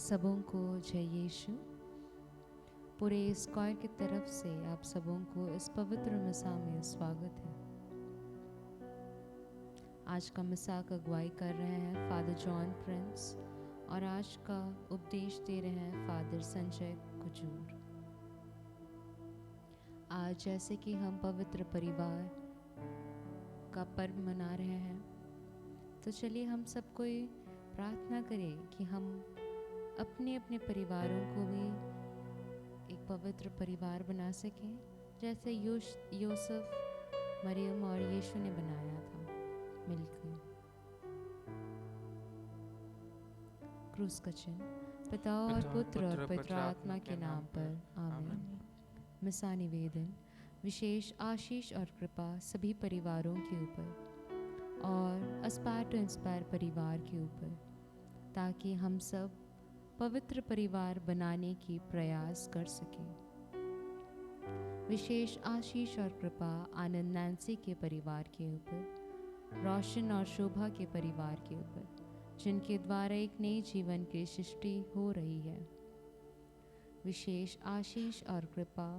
सबों को जय यीशु। पूरे इस क्वायर की तरफ से आप सबों को इस पवित्र मिसा में स्वागत है। आज का मिसा का अगुवाई कर रहे हैं फादर जॉन प्रिंस और आज का उपदेश दे रहे हैं फादर संजय कुजूर। आज जैसे कि हम पवित्र परिवार का पर्व मना रहे हैं, तो चलिए हम सब कोई प्रार्थना करें कि हम अपने अपने परिवारों को भी एक पवित्र परिवार बना सकें, जैसे यूसुफ, मरियम और यीशु ने बनाया था मिलकर। क्रूस का चिन्ह। पिता और पुत्र और पवित्र आत्मा के नाम पर आमीन। मिसा निवेदन। विशेष आशीष और कृपा सभी परिवारों के ऊपर और एस्पायर टू इंस्पायर परिवार के ऊपर, ताकि हम सब पवित्र परिवार बनाने की प्रयास कर सकें। विशेष आशीष और कृपा आनंद नैन्सी के परिवार के ऊपर, रोशन और शोभा के परिवार के ऊपर, जिनके द्वारा एक नई जीवन की सृष्टि हो रही है। विशेष आशीष और कृपा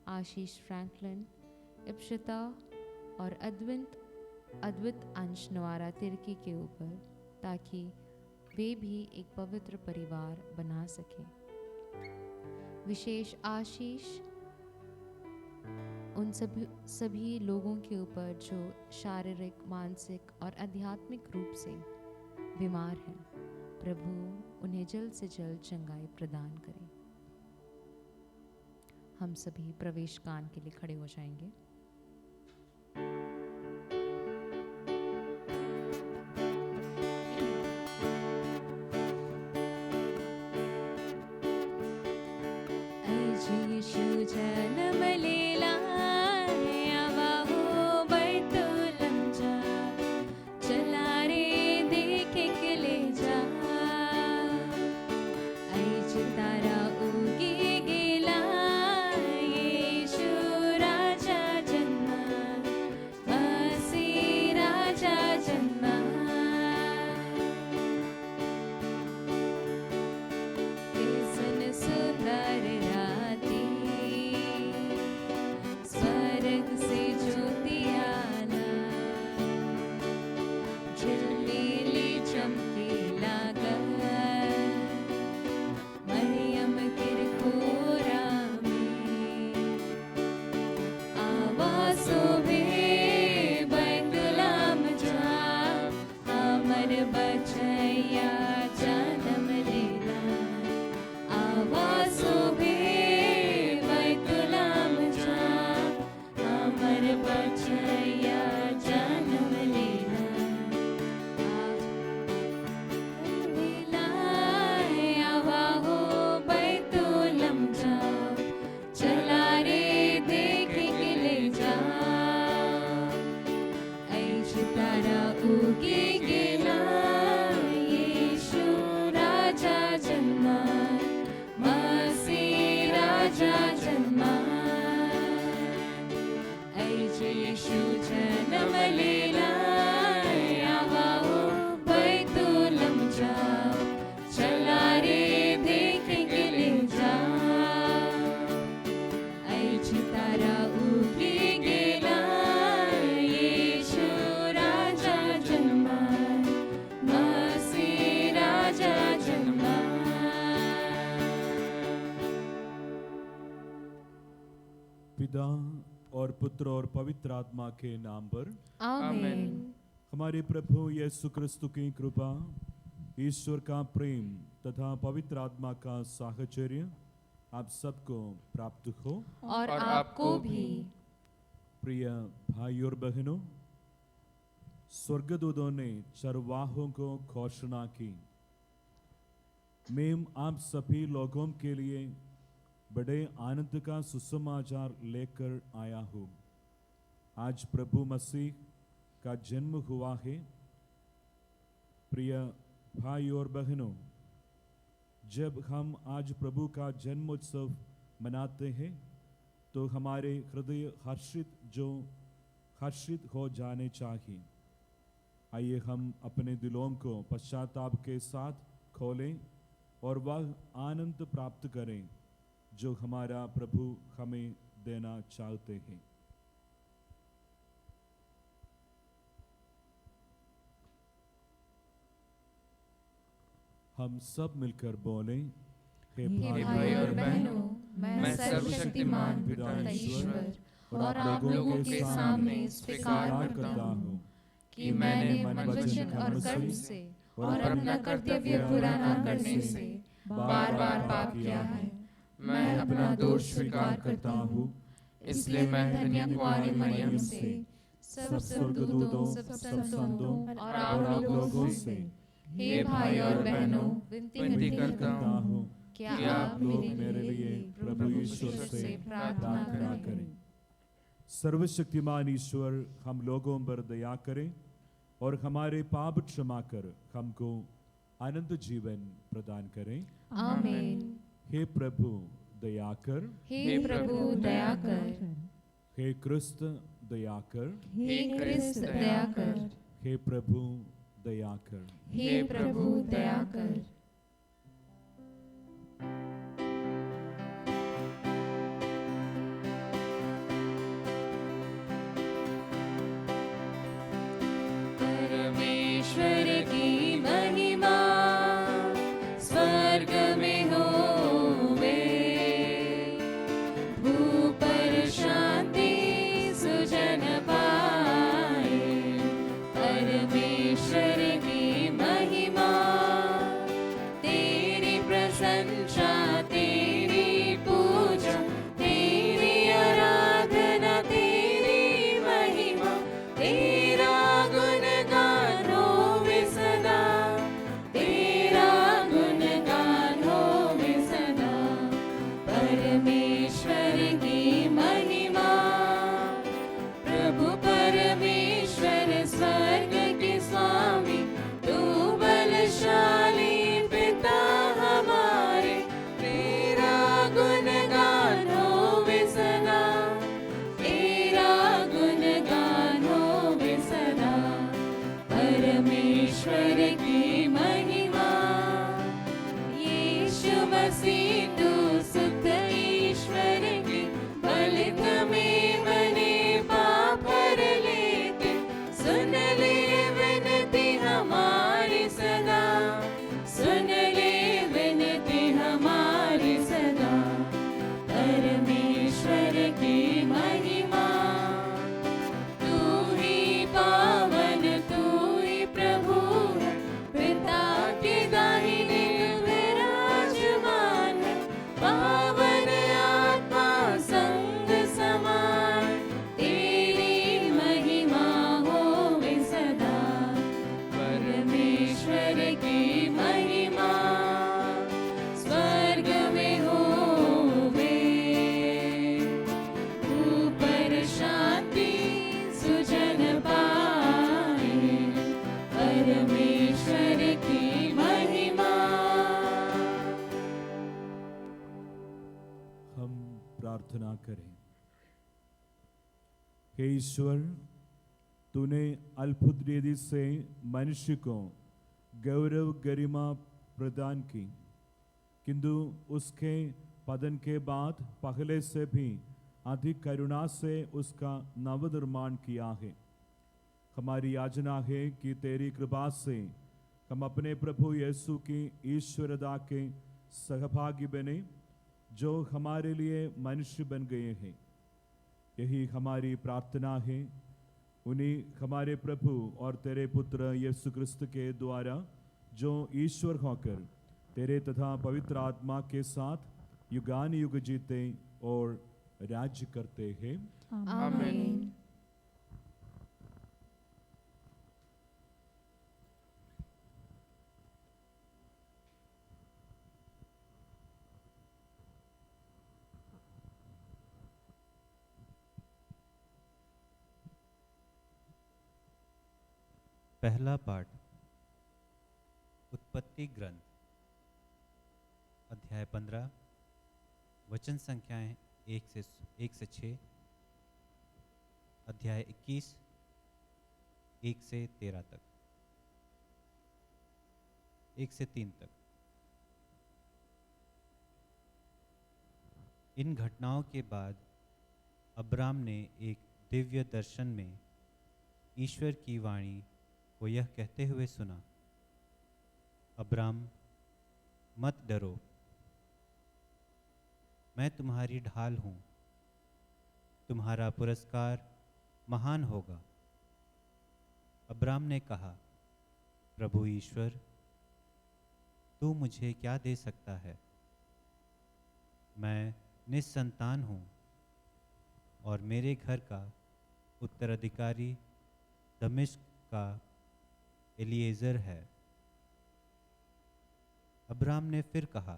आशीष फ्रैंकलिन, इप्शिता और अद्वित अंश नवारा तिर्की के ऊपर, ताकि वे भी एक पवित्र परिवार बना सकें। विशेष आशीष उन सभी लोगों के ऊपर जो शारीरिक, मानसिक और आध्यात्मिक रूप से बीमार हैं। प्रभु उन्हें जल्द से जल्द चंगाई प्रदान करें। हम सभी प्रवेश कान के लिए खड़े हो जाएंगे। पिता और पुत्र और पवित्र आत्मा के नाम पर आमीन। हमारे प्रभु यीशु क्रिस्तु की कृपा, ईश्वर का प्रेम तथा पवित्र आत्मा का साहचर्य आप सबको प्राप्त हो और आपको भी। प्रिय भाई और बहनों, स्वर्गदूतों ने चरवाहों को घोषणा की, मैं आप सभी लोगों के लिए बड़े आनंद का सुसमाचार लेकर आया हूँ। आज प्रभु मसीह का जन्म हुआ है। प्रिय भाई और बहनों, जब हम आज प्रभु का जन्मोत्सव मनाते हैं, तो हमारे हृदय हर्षित हो जाने चाहिए। आइए हम अपने दिलों को पश्चाताप के साथ खोलें और वह आनंद प्राप्त करें जो हमारा प्रभु हमें देना चाहते हैं। हम सब मिलकर बोलें, हे हे भाई और बहनों, मैं सर्वशक्तिमान पिता ईश्वर और आप लोगों के सामने स्वीकार करता हूँ कि मैंने मन, वचन और कर्म से और अपना कर्तव्य पूरा न करने से बार बार पाप किया है। मैं अपना दोष स्वीकार करता हूँ। इसलिए मैं धन्य कुंवारी मरियम से, सब स्वर्गदूतों, सब संतों और आप लोगों से, हे भाई और बहनों, विनती करता हूँ क्या आप मेरे लिए प्रभु ईश्वर से प्रार्थना करें। सर्वशक्तिमान ईश्वर हम लोगों पर दया करें और हमारे पाप क्षमा कर हमको अनंत जीवन प्रदान करें। आमीन। हे प्रभु दया कर, हे प्रभु दया कर, हे क्रिस्त दया कर, हे क्रिस्त दया कर, हे प्रभु दया कर। हे प्रभु दया कर। परमेश्वर की महिमा स्वर्ग में होवे, भूपर शांति सुजन पाए। परमेश्वर की महिमा, तेरी प्रशंसा, तेरी पूजा, तेरी आराधना, तेरी महिमा, तेरा गुणगान होवे सदा, तेरा गुणगान होवे सदा। परमेश्वर की महिमा, प्रभु परमेश्वर स्वर्ग के स्वामी, तू बलशाली पिता हमारे, तेरा गुणगान होवे सदा, तेरा गुणगान होवे सदा। परमेश्वर की महिमा, यीशु मसीह तू सुत ईश्वर की, बलित में बने पाप हर लेते, सुन ले विनती हमारी सदा, सुन ले विनती हमारी सदा। परमेश्वर की महिमा, तू ही पावन, तू ही प्रभु है, पिता के दाहिने विराजमान है। पावन आत्मा संग समान, तेरी महिमा होवे सदा। परमेश्वर की महिमा स्वर्ग में होवे, ऊपर शांति सुजन पाए। परमेश्वर की महिमा। हम प्रार्थना करें। हे ईश्वर, तूने अद्भुत रीति से मनुष्य को गौरव गरिमा प्रदान की, किंतु उसके पतन के बाद पहले से भी अधिक करुणा से उसका नवनिर्माण किया है। हमारी याचना है कि तेरी कृपा से हम अपने प्रभु यीशु की ईश्वरता के सहभागी बने, जो हमारे लिए मनुष्य बन गए हैं। यही हमारी प्रार्थना है। उन्हीं हमारे प्रभु और तेरे पुत्र यीशु क्रिस्त के द्वारा, जो ईश्वर होकर तेरे तथा पवित्र आत्मा के साथ युगान युग जीते और राज्य करते हैं। आमीन। पहला पाठ उत्पत्ति ग्रंथ, अध्याय 15, वचन संख्याएं 1 से 6, अध्याय 21, 1 से 13 तक, 1 से 3 तक। इन घटनाओं के बाद अब्राम ने एक दिव्य दर्शन में ईश्वर की वाणी को यह कहते हुए सुना, अब्राम मत डरो, मैं तुम्हारी ढाल हूँ, तुम्हारा पुरस्कार महान होगा। अब्राम ने कहा, प्रभु ईश्वर, तू मुझे क्या दे सकता है? मैं निस्संतान हूँ और मेरे घर का उत्तराधिकारी दमिश्क का एलिएज़र है। अब्राम ने फिर कहा,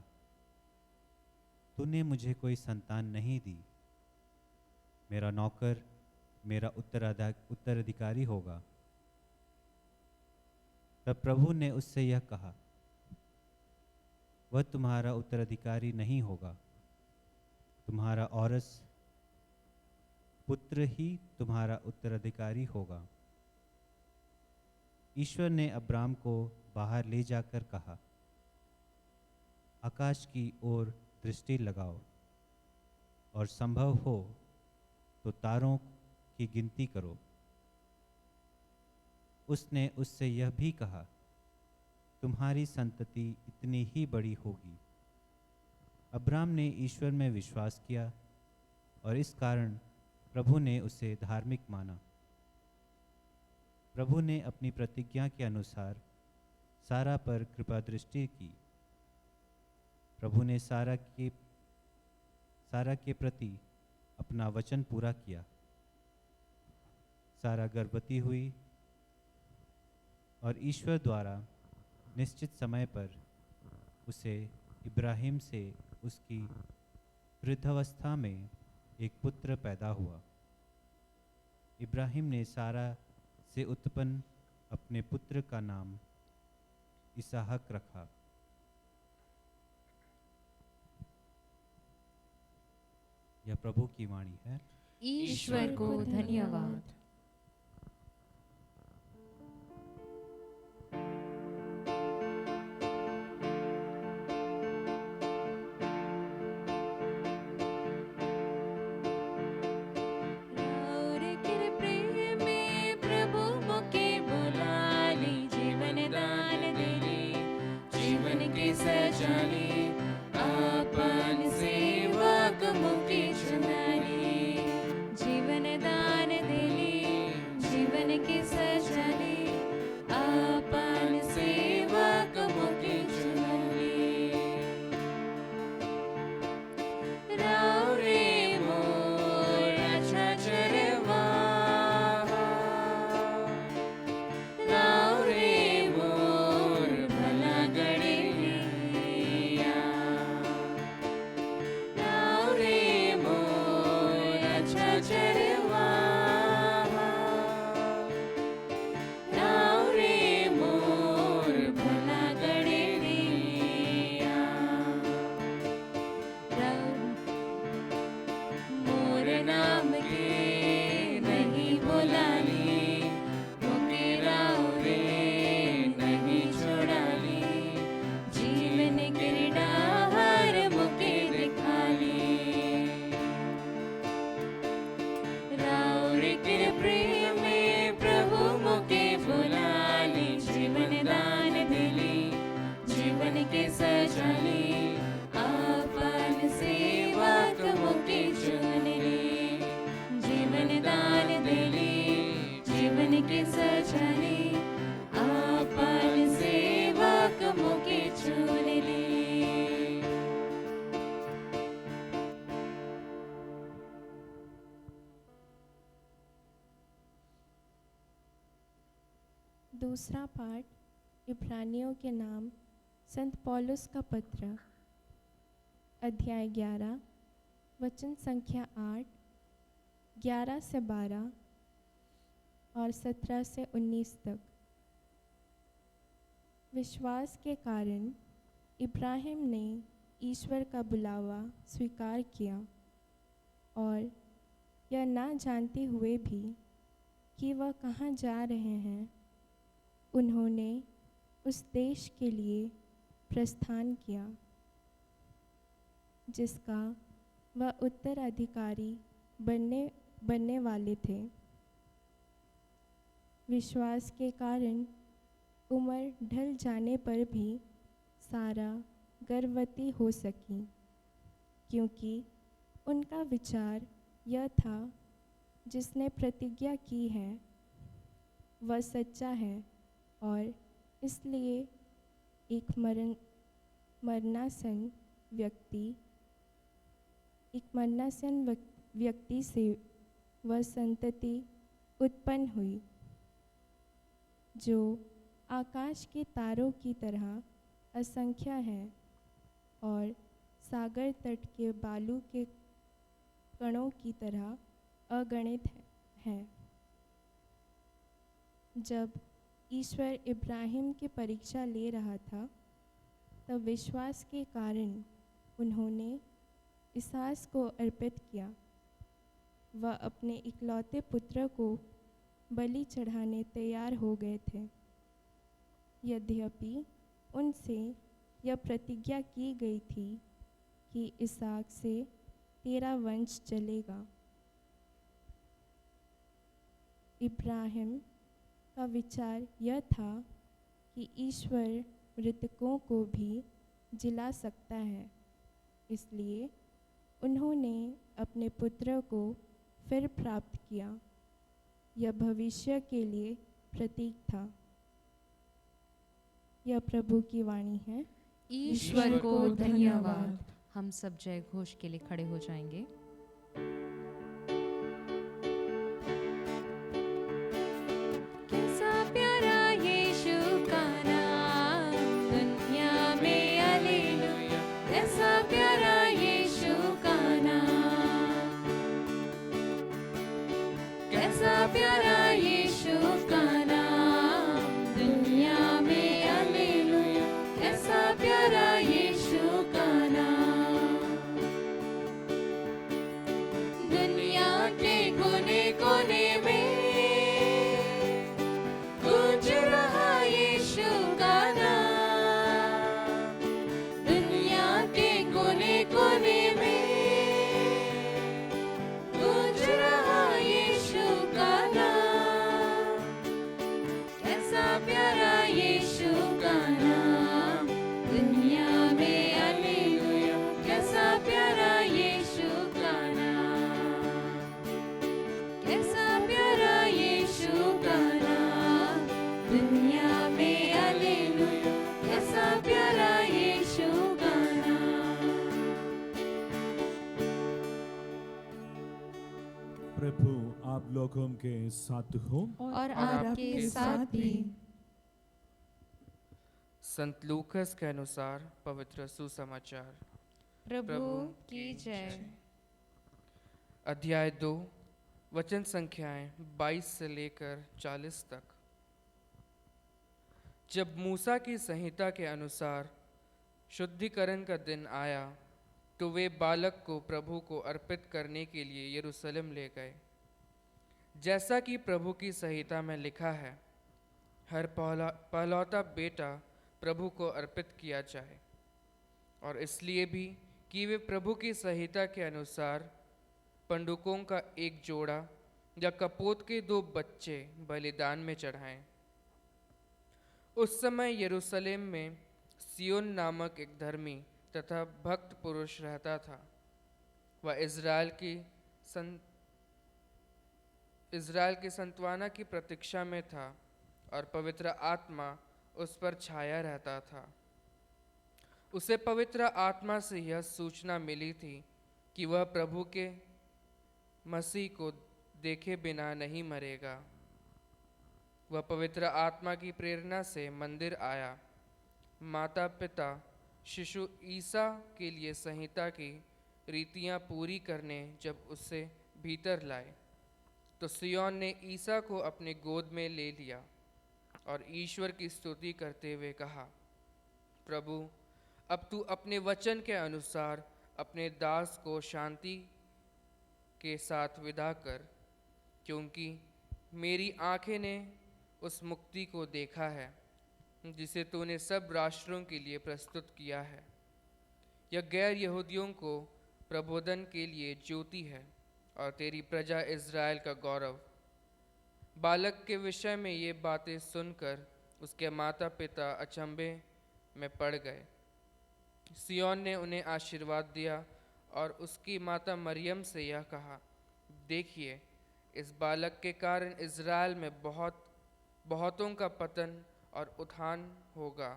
तूने मुझे कोई संतान नहीं दी, मेरा नौकर मेरा उत्तराधिकारी होगा। तब प्रभु ने उससे यह कहा, वह तुम्हारा उत्तराधिकारी नहीं होगा, तुम्हारा औरस पुत्र ही तुम्हारा उत्तराधिकारी होगा। ईश्वर ने अब्राम को बाहर ले जाकर कहा, आकाश की ओर दृष्टि लगाओ और संभव हो तो तारों की गिनती करो। उसने उससे यह भी कहा, तुम्हारी संतति इतनी ही बड़ी होगी। अब्राम ने ईश्वर में विश्वास किया और इस कारण प्रभु ने उसे धार्मिक माना। प्रभु ने अपनी प्रतिज्ञा के अनुसार सारा पर कृपा दृष्टि की। प्रभु ने सारा के प्रति अपना वचन पूरा किया। सारा गर्भवती हुई और ईश्वर द्वारा निश्चित समय पर उसे इब्राहिम से उसकी वृद्धावस्था में एक पुत्र पैदा हुआ। इब्राहिम ने सारा से उत्पन्न अपने पुत्र का नाम इसहाक रखा। यह प्रभु की वाणी है। ईश्वर को धन्यवाद। दूसरा पाठ इब्रानियों के नाम संत पौलुस का पत्र, अध्याय 11, वचन संख्या 8, 11 से 12 और 17 से 19 तक। विश्वास के कारण इब्राहिम ने ईश्वर का बुलावा स्वीकार किया और यह ना जानते हुए भी कि वह कहाँ जा रहे हैं, उन्होंने उस देश के लिए प्रस्थान किया जिसका व उत्तराधिकारी बनने वाले थे। विश्वास के कारण उम्र ढल जाने पर भी सारा गर्भवती हो सकी, क्योंकि उनका विचार यह था, जिसने प्रतिज्ञा की है वह सच्चा है, और इसलिए एक मरणासन व्यक्ति से वह संतति उत्पन्न हुई, जो आकाश के तारों की तरह असंख्य है और सागर तट के बालू के कणों की तरह अगणित है। जब ईश्वर इब्राहिम की परीक्षा ले रहा था, तब विश्वास के कारण उन्होंने इसहाक को अर्पित किया। वह अपने इकलौते पुत्र को बलि चढ़ाने तैयार हो गए थे। यद्यपि उनसे यह प्रतिज्ञा की गई थी कि इसहाक से तेरा वंश चलेगा। इब्राहिम का विचार यह था कि ईश्वर मृतकों को भी जिला सकता है, इसलिए उन्होंने अपने पुत्र को फिर प्राप्त किया। यह भविष्य के लिए प्रतीक था। यह प्रभु की वाणी है। ईश्वर को धन्यवाद। हम सब जय घोष के लिए खड़े हो जाएंगे। कैसा प्यारा यीशु का नाम दुनिया में, हालेलुया। कैसा प्यारा यीशु का नाम, कैसा प्यारा यीशु का नाम दुनिया में, हालेलुया। कैसा प्यारा यीशु का नाम, दुनिया के कोने कोने में गूंज रहा यीशु का नाम। दुनिया के कोने कोने में गूंज रहा यीशु का नाम। कैसा प्यारा यीशु का नाम दुनिया में, हालेलुया। कैसा प्यारा यीशु का नाम, कैसा प्यारा यीशु का नाम दुनिया में, हालेलुया। कैसा प्यारा यीशु का नाम। प्रभु आप लोगों के साथ हो। और आपके साथ भी। संत लूकस के अनुसार पवित्र सुसमाचार। प्रभु की जय। अध्याय 2 वचन संख्याएं 22 से लेकर 40 तक। जब मूसा की संहिता के अनुसार शुद्धिकरण का दिन आया, तो वे बालक को प्रभु को अर्पित करने के लिए यरूशलेम ले गए। जैसा कि प्रभु की संहिता में लिखा है, हर पहलौता बेटा प्रभु को अर्पित किया जाए, और इसलिए भी कि वे प्रभु की संहिता के अनुसार पंडुकों का एक जोड़ा या कपोत के 2 बच्चे बलिदान में चढ़ाएं। उस समय यरूशलेम में सियोन नामक एक धर्मी तथा भक्त पुरुष रहता था। वह इज़राइल के संतवाना की प्रतीक्षा में था, और पवित्र आत्मा उस पर छाया रहता था। उसे पवित्र आत्मा से यह सूचना मिली थी कि वह प्रभु के मसीह को देखे बिना नहीं मरेगा। वह पवित्र आत्मा की प्रेरणा से मंदिर आया। माता पिता शिशु ईसा के लिए संहिता की रीतियां पूरी करने जब उसे भीतर लाए, तो सियोन ने ईसा को अपने गोद में ले लिया और ईश्वर की स्तुति करते हुए कहा, प्रभु अब तू अपने वचन के अनुसार अपने दास को शांति के साथ विदा कर, क्योंकि मेरी आंखें ने उस मुक्ति को देखा है जिसे तूने सब राष्ट्रों के लिए प्रस्तुत किया है। यह गैर यहूदियों को प्रबोधन के लिए ज्योति है और तेरी प्रजा इज़राइल का गौरव। बालक के विषय में ये बातें सुनकर उसके माता पिता अचंभे में पड़ गए। सिय्योन ने उन्हें आशीर्वाद दिया और उसकी माता मरियम से यह कहा, देखिए, इस बालक के कारण इज़राइल में बहुतों का पतन और उत्थान होगा।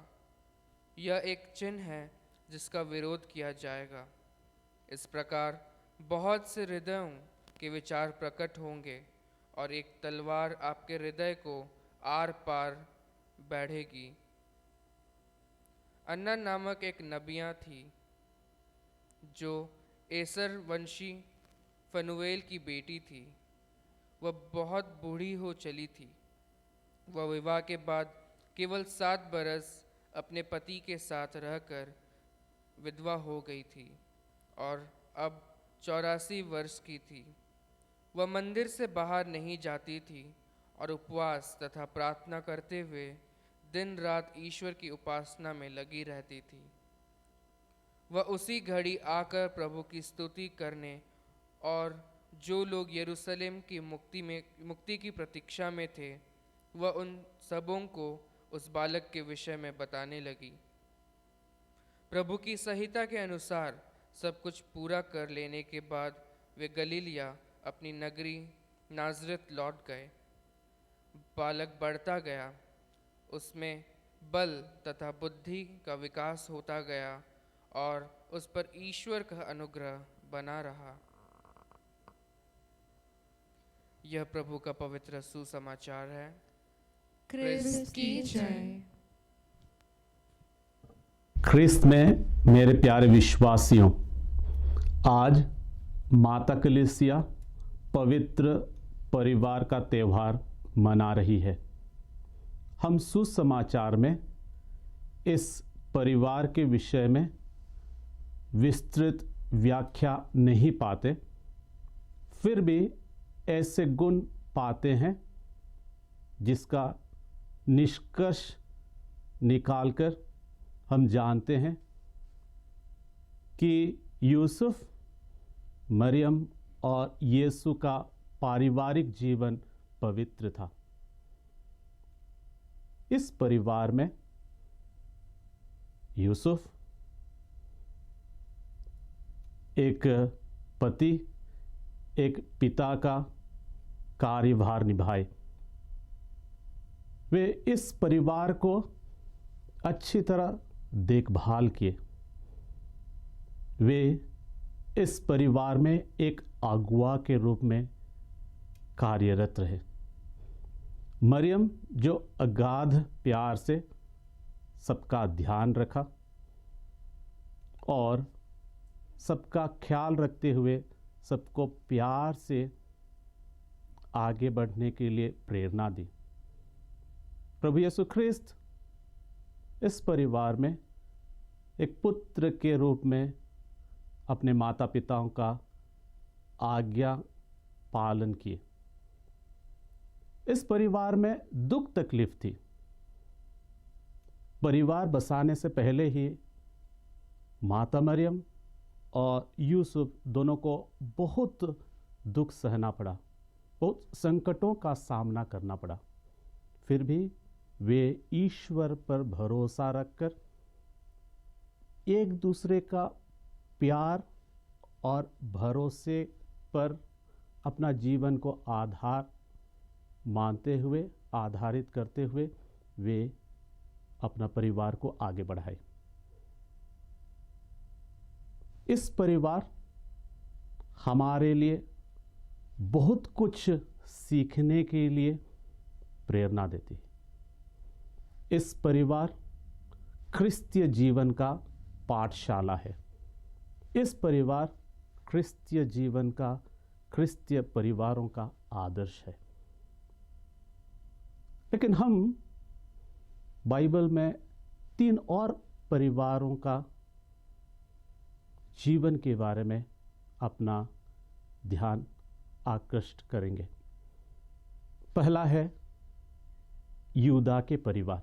यह एक चिन्ह है जिसका विरोध किया जाएगा। इस प्रकार बहुत से हृदयों के विचार प्रकट होंगे और एक तलवार आपके हृदय को आर पार बढ़ेगी। अन्ना नामक एक नबिया थी जो एसर वंशी फनुएल की बेटी थी। वह बहुत बूढ़ी हो चली थी। वह विवाह के बाद केवल 7 बरस अपने पति के साथ रहकर विधवा हो गई थी और अब 84 वर्ष की थी। वह मंदिर से बाहर नहीं जाती थी और उपवास तथा प्रार्थना करते हुए दिन रात ईश्वर की उपासना में लगी रहती थी। वह उसी घड़ी आकर प्रभु की स्तुति करने और जो लोग यरूशलेम की मुक्ति की प्रतीक्षा में थे, वह उन सबों को उस बालक के विषय में बताने लगी। प्रभु की संहिता के अनुसार सब कुछ पूरा कर लेने के बाद वे गलीलिया अपनी नगरी नाजरत लौट गए। बालक बढ़ता गया, उसमें बल तथा बुद्धि का विकास होता गया और उस पर ईश्वर का अनुग्रह बना रहा। यह प्रभु का पवित्र सुसमाचार है। क्रिस्त की जय। ख्रिस्त में मेरे प्यारे विश्वासियों, आज माता कलीसिया पवित्र परिवार का त्यौहार मना रही है। हम सुसमाचार में इस परिवार के विषय में विस्तृत व्याख्या नहीं पाते, फिर भी ऐसे गुण पाते हैं जिसका निष्कर्ष निकालकर हम जानते हैं कि यूसुफ, मरियम और यीशु का पारिवारिक जीवन पवित्र था। इस परिवार में यूसुफ एक पति, एक पिता का कार्यभार निभाए। वे इस परिवार को अच्छी तरह देखभाल किए। वे इस परिवार में एक अगुआ के रूप में कार्यरत रहे। मरियम जो अगाध प्यार से सबका ध्यान रखा और सबका ख्याल रखते हुए सबको प्यार से आगे बढ़ने के लिए प्रेरणा दी। प्रभु यीशु ख्रिस्त इस परिवार में एक पुत्र के रूप में अपने माता पिताओं का आज्ञा पालन किए। इस परिवार में दुख तकलीफ थी। परिवार बसाने से पहले ही माता मरियम और यूसुफ दोनों को बहुत दुख सहना पड़ा, बहुत संकटों का सामना करना पड़ा। फिर भी वे ईश्वर पर भरोसा रखकर एक दूसरे का प्यार और भरोसे पर अपना जीवन को आधार मानते हुए, आधारित करते हुए वे अपना परिवार को आगे बढ़ाए। इस परिवार हमारे लिए बहुत कुछ सीखने के लिए प्रेरणा देती है। इस परिवार क्रिस्तीय जीवन का पाठशाला है। इस परिवार क्रिस्तीय जीवन का, क्रिस्तीय परिवारों का आदर्श है। लेकिन हम बाइबल में 3 और परिवारों का जीवन के बारे में अपना ध्यान आकृष्ट करेंगे। पहला है यूदा के परिवार।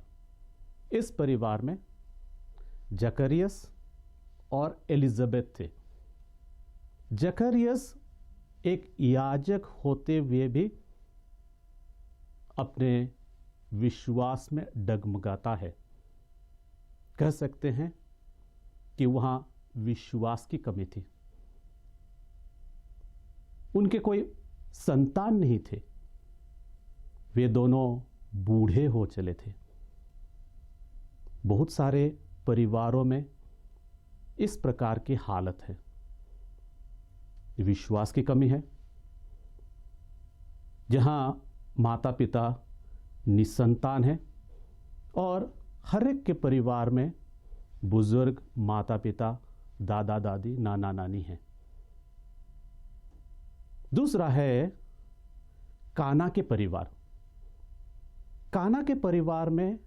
इस परिवार में जकरियस और एलिजाबेथ थे। जकरियस एक याजक होते हुए भी अपने विश्वास में डगमगाता है। कह सकते हैं कि वहां विश्वास की कमी थी। उनके कोई संतान नहीं थे, वे दोनों बूढ़े हो चले थे। बहुत सारे परिवारों में इस प्रकार की हालत है, विश्वास की कमी है। जहां माता पिता निसंतान है और हर एक के परिवार में बुजुर्ग माता पिता, दादा दादी, नाना नानी हैं। दूसरा है काना के परिवार। काना के परिवार में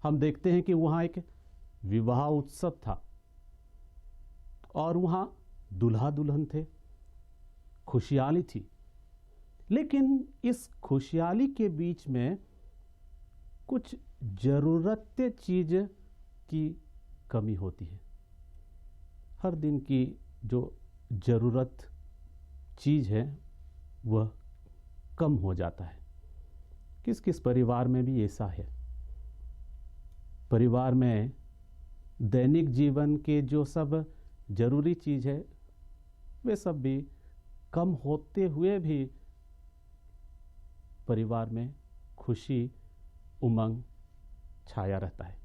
हम देखते हैं कि वहां एक विवाह उत्सव था और वहां दूल्हा दुल्हन थे, खुशहाली थी। लेकिन इस खुशहाली के बीच में कुछ जरूरत चीज की कमी होती है। हर दिन की जो जरूरत चीज है वह कम हो जाता है। किस किस परिवार में भी ऐसा है। परिवार में दैनिक जीवन के जो सब जरूरी चीज है वे सब भी कम होते हुए भी परिवार में खुशी, उमंग छाया रहता है।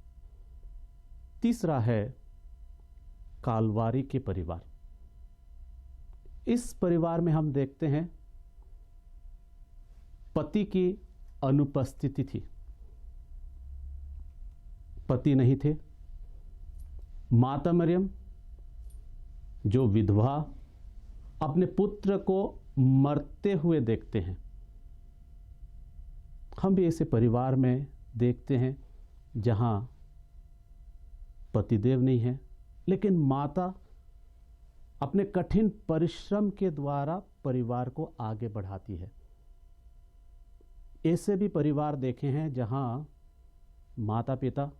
तीसरा है कालवारी के परिवार। इस परिवार में हम देखते हैं पति की अनुपस्थिति थी, पति नहीं थे। माता मरियम जो विधवा अपने पुत्र को मरते हुए देखते हैं। हम भी ऐसे परिवार में देखते हैं जहां पतिदेव नहीं है, लेकिन माता अपने कठिन परिश्रम के द्वारा परिवार को आगे बढ़ाती है। ऐसे भी परिवार देखे हैं जहां माता पिता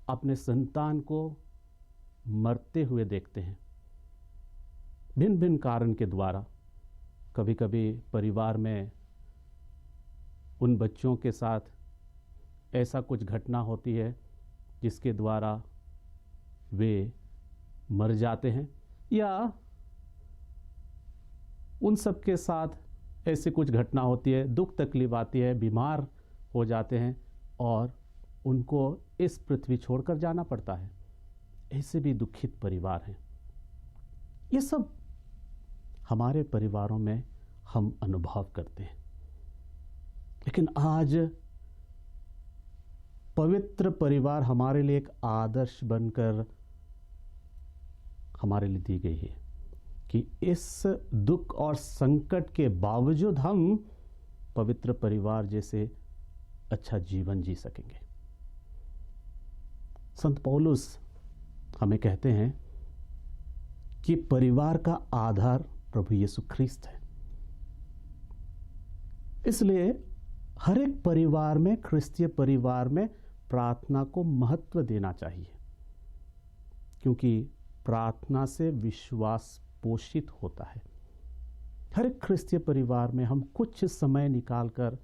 अपने संतान को मरते हुए देखते हैं, भिन्न भिन्न कारण के द्वारा। कभी कभी परिवार में उन बच्चों के साथ ऐसा कुछ घटना होती है जिसके द्वारा वे मर जाते हैं, या उन सब के साथ ऐसी कुछ घटना होती है, दुख तकलीफ आती है, बीमार हो जाते हैं और उनको इस पृथ्वी छोड़कर जाना पड़ता है। ऐसे भी दुखित परिवार हैं। ये सब हमारे परिवारों में हम अनुभव करते हैं। लेकिन आज पवित्र परिवार हमारे लिए एक आदर्श बनकर हमारे लिए दी गई है कि इस दुख और संकट के बावजूद हम पवित्र परिवार जैसे अच्छा जीवन जी सकेंगे। संत पौलुस हमें कहते हैं कि परिवार का आधार प्रभु यीशु ख्रीस्त है। इसलिए हर एक परिवार में, ख्रिस्तीय परिवार में प्रार्थना को महत्व देना चाहिए, क्योंकि प्रार्थना से विश्वास पोषित होता है। हर एक ख्रिस्तीय परिवार में हम कुछ समय निकालकर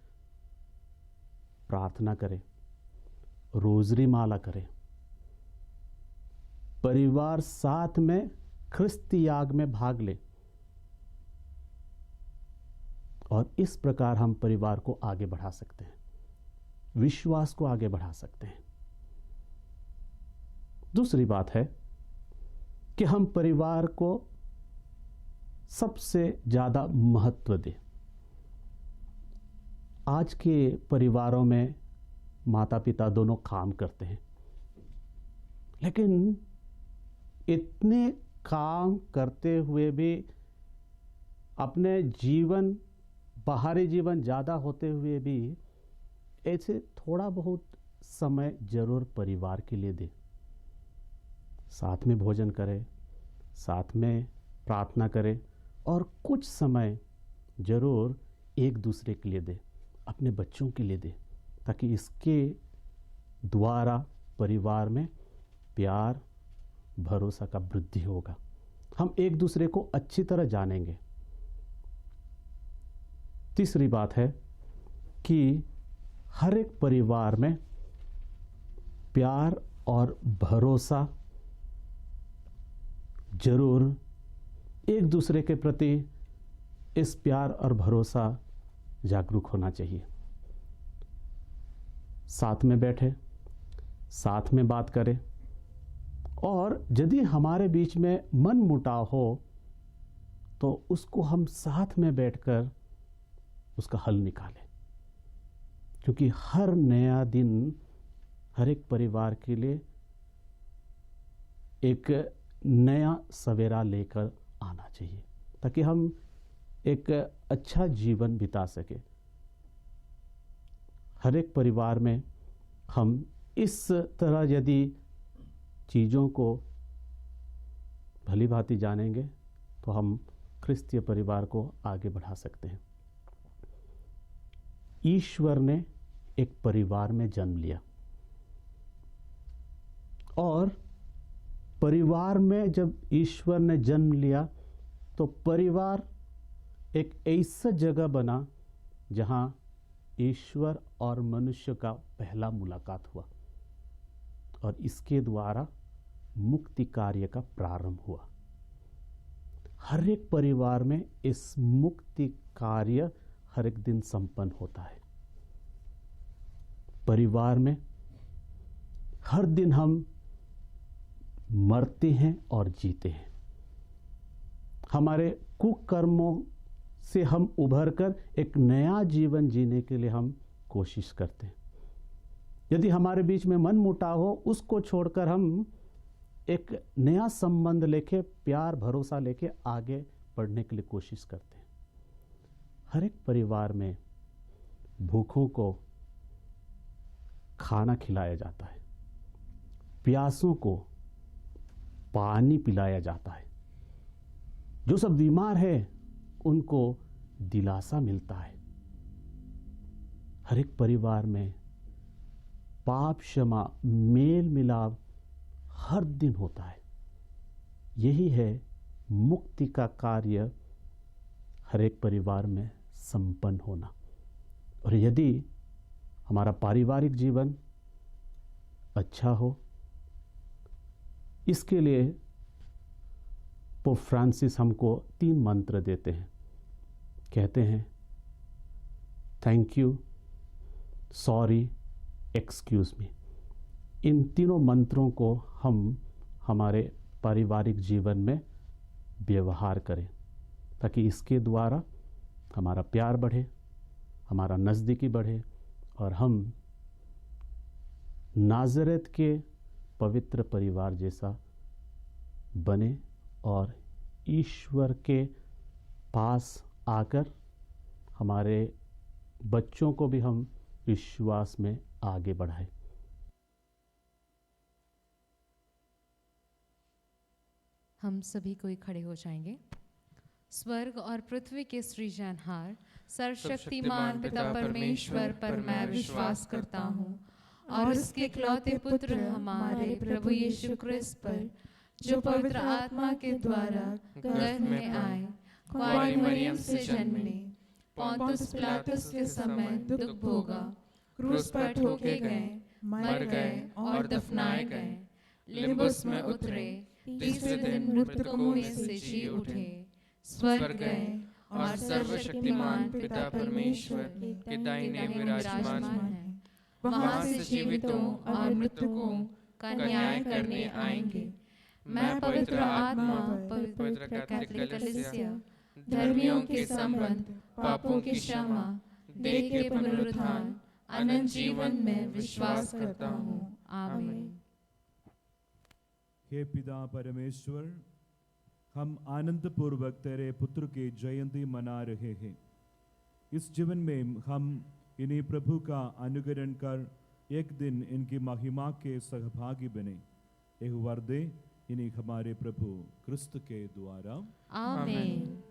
प्रार्थना करें, रोजरी माला करें, परिवार साथ में ख्रिस्ती याग में भाग ले, और इस प्रकार हम परिवार को आगे बढ़ा सकते हैं, विश्वास को आगे बढ़ा सकते हैं। दूसरी बात है कि हम परिवार को सबसे ज्यादा महत्व दें। आज के परिवारों में माता पिता दोनों काम करते हैं, लेकिन इतने काम करते हुए भी अपने जीवन, बाहरी जीवन ज़्यादा होते हुए भी ऐसे थोड़ा बहुत समय जरूर परिवार के लिए दें। साथ में भोजन करें, साथ में प्रार्थना करें और कुछ समय जरूर एक दूसरे के लिए दें, अपने बच्चों के लिए दें, ताकि इसके द्वारा परिवार में प्यार, भरोसा का वृद्धि होगा हम एक दूसरे को अच्छी तरह जानेंगे। तीसरी बात है कि हर एक परिवार में प्यार और भरोसा जरूर, एक दूसरे के प्रति इस प्यार और भरोसा जागरूक होना चाहिए। साथ में बैठे, साथ में बात करें, और यदि हमारे बीच में मन मुटाव हो तो उसको हम साथ में बैठकर उसका हल निकालें, क्योंकि हर नया दिन हर एक परिवार के लिए एक नया सवेरा लेकर आना चाहिए, ताकि हम एक अच्छा जीवन बिता सके। हर एक परिवार में हम इस तरह यदि चीज़ों को भली भांति जानेंगे तो हम क्रिस्तीय परिवार को आगे बढ़ा सकते हैं। ईश्वर ने एक परिवार में जन्म लिया, और परिवार में जब ईश्वर ने जन्म लिया तो परिवार एक ऐसा जगह बना जहां ईश्वर और मनुष्य का पहला मुलाकात हुआ, और इसके द्वारा मुक्ति कार्य का प्रारंभ हुआ। हर एक परिवार में इस मुक्ति कार्य हर एक दिन संपन्न होता है। परिवार में हर दिन हम मरते हैं और जीते हैं। हमारे कुकर्मों से हम उभरकर एक नया जीवन जीने के लिए हम कोशिश करते हैं। यदि हमारे बीच में मन मुटाव हो, उसको छोड़कर हम एक नया संबंध लेके, प्यार भरोसा लेके आगे बढ़ने के लिए कोशिश करते हैं। हर एक परिवार में भूखों को खाना खिलाया जाता है, प्यासों को पानी पिलाया जाता है, जो सब बीमार है उनको दिलासा मिलता है। हर एक परिवार में पाप क्षमा, मेल मिलाप हर दिन होता है। यही है मुक्ति का कार्य हर एक परिवार में संपन्न होना। और यदि हमारा पारिवारिक जीवन अच्छा हो, इसके लिए पोप फ्रांसिस हमको 3 मंत्र देते हैं। कहते हैं thank you, sorry, excuse me. इन तीनों मंत्रों को हम हमारे पारिवारिक जीवन में व्यवहार करें, ताकि इसके द्वारा हमारा प्यार बढ़े, हमारा नज़दीकी बढ़े, और हम नाज़रेत के पवित्र परिवार जैसा बने, और ईश्वर के पास आकर हमारे बच्चों को भी हम विश्वास में आगे बढ़ाएं। हम सभी कोई खड़े हो जाएंगे। स्वर्ग और पृथ्वी के सृजनहार सर्वशक्तिमान पिता परमेश्वर पर मैं विश्वास करता हूँ, और उसके इकलौते पुत्र हमारे प्रभु यीशु क्रिस्त पर, जो पवित्र आत्मा के द्वारा गर्भ में आए, कुंवारी मरियम से जन्मे, पोंतुस पिलातुस के समय दुख भोगा, क्रूस पर ठोके गए, मर गए और दफनाए गए, लिम्बुस में उतरे, तीसरे दिन मृतकों में से जी उठे, स्वर्ग गए और सर्वशक्तिमान पिता परमेश्वर के दाहिने विराजमान हैं। वहां से जीवितों और मृतकों का न्याय करने आएंगे। मैं पवित्र आत्मा, पवित्र कैथोलिक कलीसिया, धर्मियों के संबंध, पापों की क्षमा, देह के पुनरुत्थान, अनंत जीवन में विश्वास करता हूँ। आमीन। हे पिता परमेश्वर, हम आनंद पूर्वक तेरे पुत्र की जयंती मना रहे हैं। इस जीवन में हम इन्हीं प्रभु का अनुकरण कर एक दिन इनकी महिमा के सहभागी बने। एक वर दे इन्हीं हमारे प्रभु क्रिस्त के द्वारा। आमीन।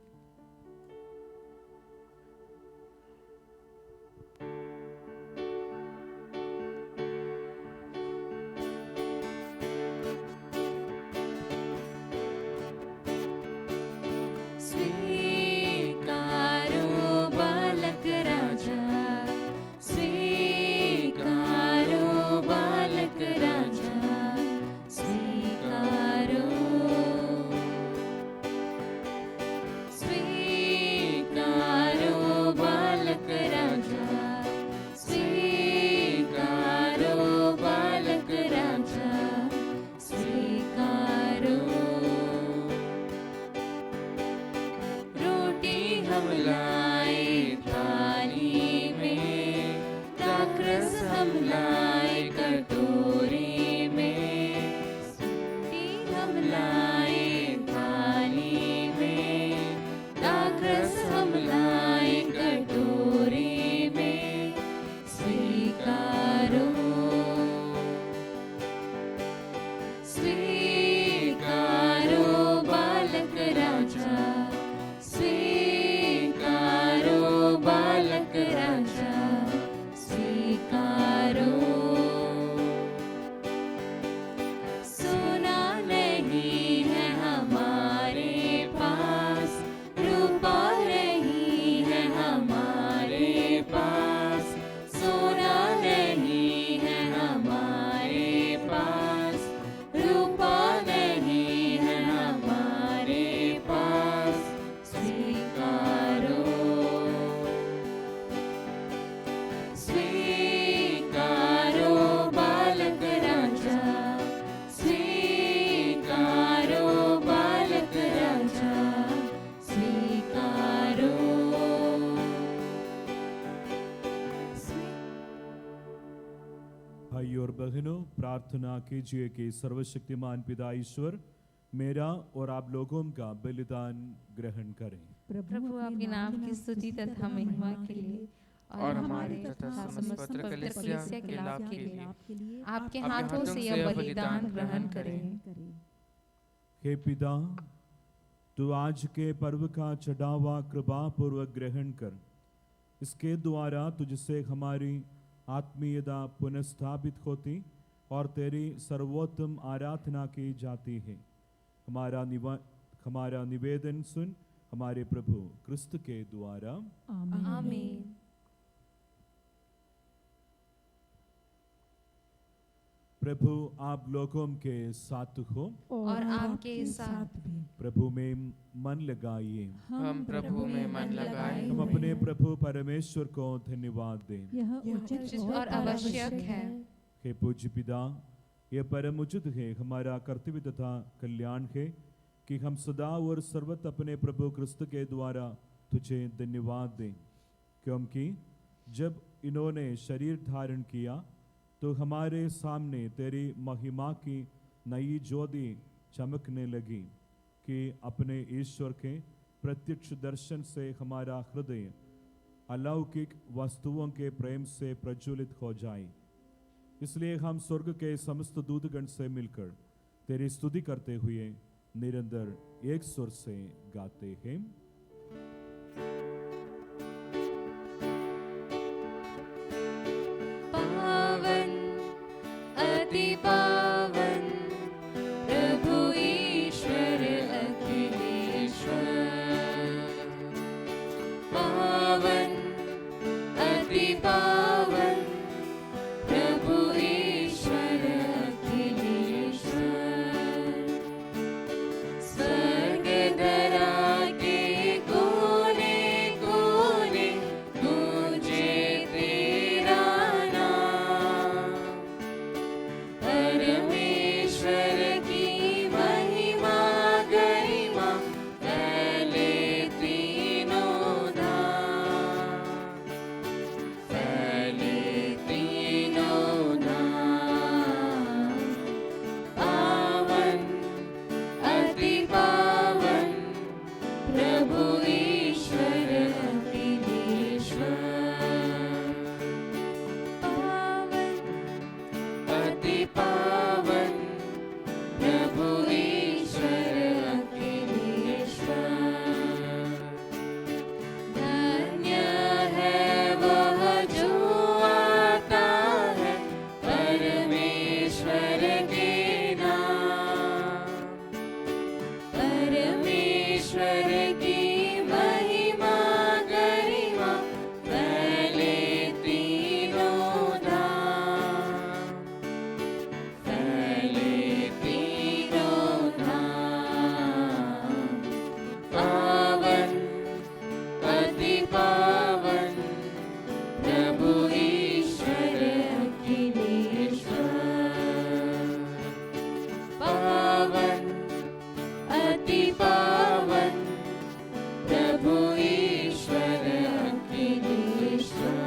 भाइयों और बहनों, प्रार्थना कीजिए कि सर्वशक्तिमान पिता ईश्वर मेरा और आप लोगों का बलिदान ग्रहण करें। प्रभु आपके नाम की स्तुति तथा महिमा के लिए और हमारे तथा समस्त पवित्र कलीसिया के लाभ के लिए आपके हाथों से यह बलिदान ग्रहण करें। हे पिता, तू आज के पर्व का चढ़ावा कृपा पूर्वक ग्रहण कर। इसके द्वारा तुझसे हमारी आत्मीयता पुनഃस्थापित होती और तेरी सर्वोत्तम आराधना की जाती है। हमारा निवेदन सुन हमारे प्रभु क्रिस्त के द्वारा। आमीन। प्रभु आप लोगों के साथ हो और आपके साथ भी। प्रभु में मन लगाइए। हम प्रभु में मन लगाए हम अपने प्रभु परमेश्वर को धन्यवाद दें। यह उचित और आवश्यक है। हे पूज्य पिता, यह परम उचित है, हमारा कर्तव्य तथा कल्याण है कि हम सदा और सर्वत्र अपने प्रभु क्रिस्त के द्वारा तुझे धन्यवाद दें, क्योंकि जब इन्होंने शरीर धारण किया तो हमारे सामने तेरी महिमा की नई ज्योति चमकने लगी कि अपने ईश्वर के प्रत्यक्ष दर्शन से हमारा हृदय अलौकिक वस्तुओं के प्रेम से प्रज्वलित हो जाए। इसलिए हम स्वर्ग के समस्त दूतगण से मिलकर तेरी स्तुति करते हुए निरंतर एक सुर से गाते हैं। पावन अति पावन प्रभु ईश्वर अखिलेश्वर। पावन अति पावन प्रभु ईश्वर अखिलेश्वर। स्वर्ग धरा के कोने कोने गूंजे तेरा नाम। परमेश्वर की महिमा गरिमा फैले तीनों धाम। फैले तीनों धाम। पावन अति पावन प्रभु ईश्वर अखिलेश्वर। पावन अति पावन प्रभु ईश्वर अखिलेश्वर। धन्य है वह जो आता है परमेश्वर के नाम। परमेश्वर की महिमा गरिमा फैले तीनों धाम। फैले तीनों धाम। पावन अति पावन प्रभु ईश्वर अखिलेश्वर। पावन अति पावन प्रभु ईश्वर अखिलेश्वर।